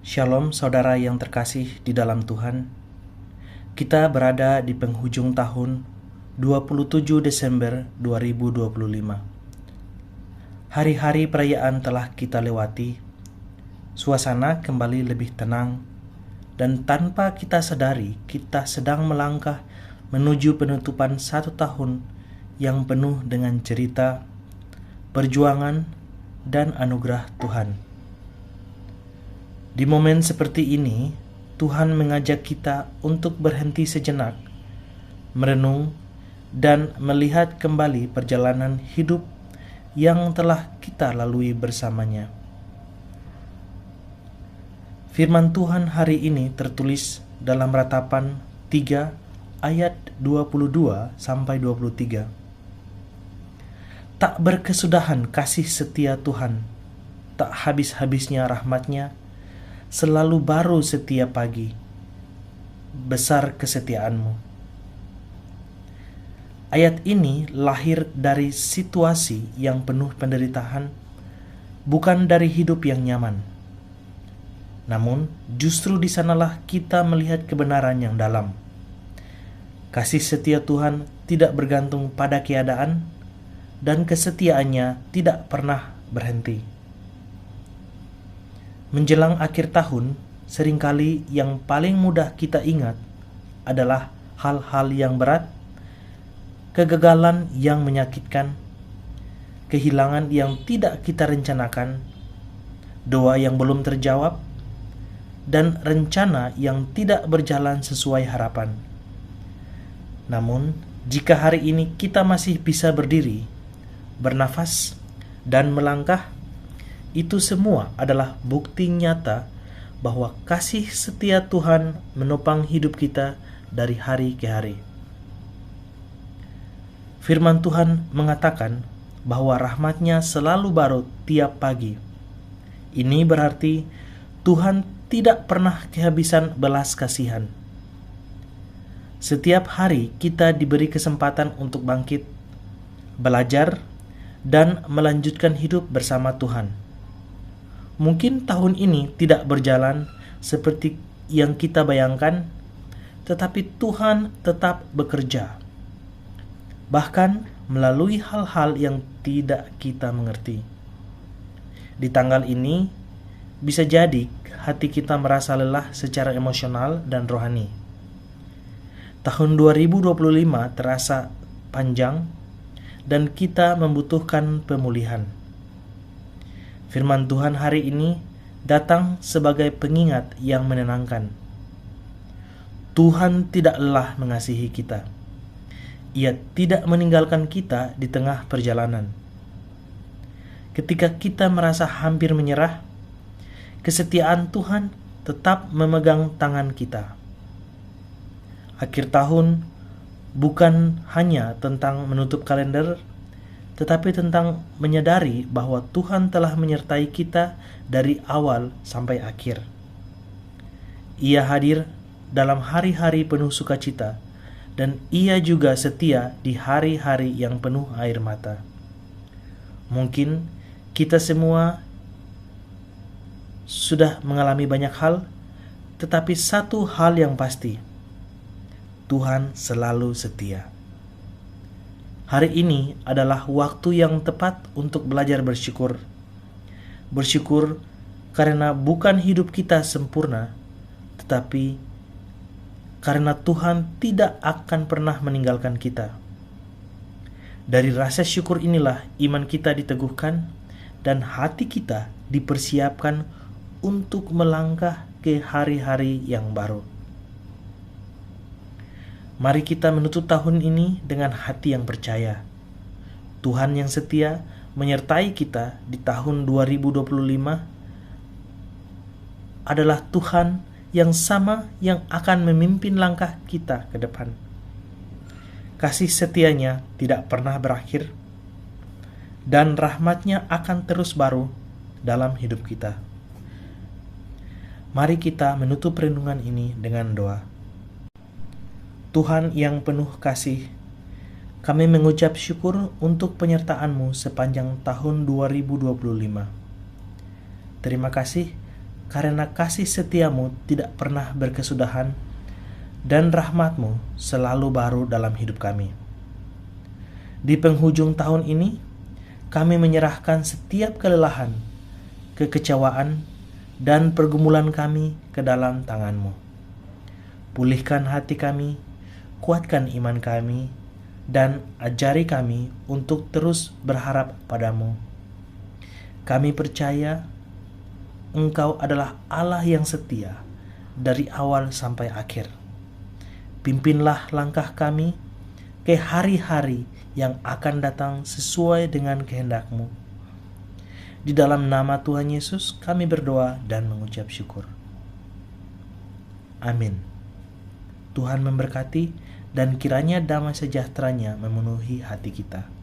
Shalom saudara yang terkasih di dalam Tuhan. Kita berada di penghujung tahun 27 Desember 2025. Hari-hari perayaan telah kita lewati. Suasana kembali lebih tenang dan tanpa kita sadari kita sedang melangkah menuju penutupan satu tahun yang penuh dengan cerita, perjuangan, dan anugerah Tuhan. Di momen seperti ini, Tuhan mengajak kita untuk berhenti sejenak, merenung, dan melihat kembali perjalanan hidup yang telah kita lalui bersamanya. Firman Tuhan hari ini tertulis dalam Ratapan 3 ayat 22-23. Tak berkesudahan kasih setia Tuhan, tak habis-habisnya rahmat-Nya, selalu baru setiap pagi, besar kesetiaan-Mu. Ayat ini lahir dari situasi yang penuh penderitaan, bukan dari hidup yang nyaman. Namun, justru di sanalah kita melihat kebenaran yang dalam. Kasih setia Tuhan tidak bergantung pada keadaan, dan kesetiaannya tidak pernah berhenti. Menjelang akhir tahun, seringkali yang paling mudah kita ingat adalah hal-hal yang berat, kegagalan yang menyakitkan, kehilangan yang tidak kita rencanakan, doa yang belum terjawab, dan rencana yang tidak berjalan sesuai harapan. Namun, jika hari ini kita masih bisa berdiri, bernafas, dan melangkah, itu semua adalah bukti nyata bahwa kasih setia Tuhan menopang hidup kita dari hari ke hari. Firman Tuhan mengatakan bahwa rahmat-Nya selalu baru tiap pagi. Ini berarti Tuhan tidak pernah kehabisan belas kasihan. Setiap hari kita diberi kesempatan untuk bangkit, belajar, dan melanjutkan hidup bersama Tuhan. Mungkin tahun ini tidak berjalan seperti yang kita bayangkan, tetapi Tuhan tetap bekerja, bahkan melalui hal-hal yang tidak kita mengerti. Di tanggal ini, bisa jadi hati kita merasa lelah secara emosional dan rohani. Tahun 2025 terasa panjang dan kita membutuhkan pemulihan. Firman Tuhan hari ini datang sebagai pengingat yang menenangkan. Tuhan tidak lelah mengasihi kita. Ia tidak meninggalkan kita di tengah perjalanan. Ketika kita merasa hampir menyerah, kesetiaan Tuhan tetap memegang tangan kita. Akhir tahun bukan hanya tentang menutup kalender, tetapi tentang menyadari bahwa Tuhan telah menyertai kita dari awal sampai akhir. Ia hadir dalam hari-hari penuh sukacita, dan Ia juga setia di hari-hari yang penuh air mata. Mungkin kita semua sudah mengalami banyak hal, tetapi satu hal yang pasti, Tuhan selalu setia. Hari ini adalah waktu yang tepat untuk belajar bersyukur. Bersyukur karena bukan hidup kita sempurna, tetapi karena Tuhan tidak akan pernah meninggalkan kita. Dari rasa syukur inilah iman kita diteguhkan dan hati kita dipersiapkan untuk melangkah ke hari-hari yang baru. Mari kita menutup tahun ini dengan hati yang percaya. Tuhan yang setia menyertai kita di tahun 2025 adalah Tuhan yang sama yang akan memimpin langkah kita ke depan. Kasih setianya tidak pernah berakhir, dan rahmat-Nya akan terus baru dalam hidup kita. Mari kita menutup renungan ini dengan doa. Tuhan yang penuh kasih, kami mengucap syukur untuk penyertaan-Mu sepanjang tahun 2025. Terima kasih karena kasih setiamu tidak pernah berkesudahan dan rahmatmu selalu baru dalam hidup kami. Di penghujung tahun ini, kami menyerahkan setiap kelelahan, kekecewaan, dan pergumulan kami ke dalam tangan-Mu. Pulihkan hati kami, kuatkan iman kami, dan ajari kami untuk terus berharap padamu. Kami percaya Engkau adalah Allah yang setia dari awal sampai akhir. Pimpinlah langkah kami ke hari-hari yang akan datang sesuai dengan kehendak-Mu. Di dalam nama Tuhan Yesus kami berdoa dan mengucap syukur. Amin. Tuhan memberkati dan kiranya damai sejahtera-Nya memenuhi hati kita.